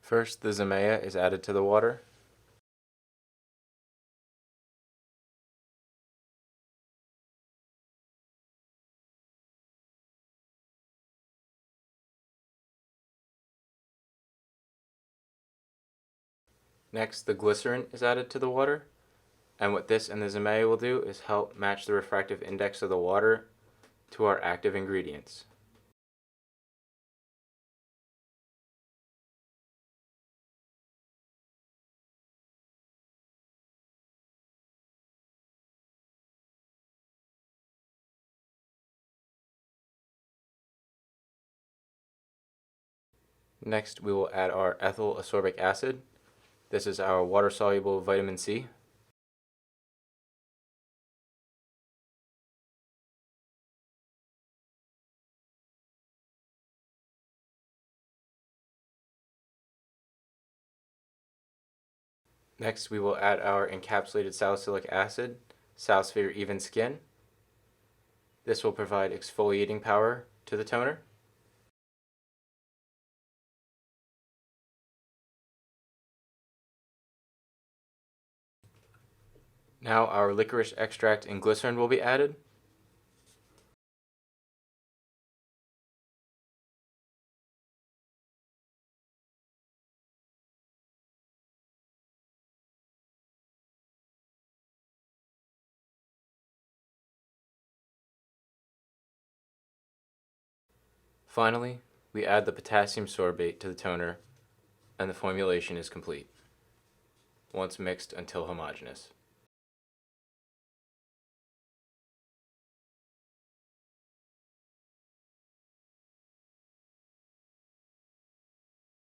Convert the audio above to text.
First, the Zamea is added to the water. Next, the Glycerin is added to the water. And what this and the Zamea will do is help match the refractive index of the water to our active ingredients. Next, we will add our ethyl ascorbic acid. This is our water-soluble vitamin C. Next, we will add our encapsulated salicylic acid, SalSphere Even Skin. This will provide exfoliating power to the toner. Now our licorice extract and glycerin will be added. Finally, we add the potassium sorbate to the toner, and the formulation is complete, once mixed until homogeneous.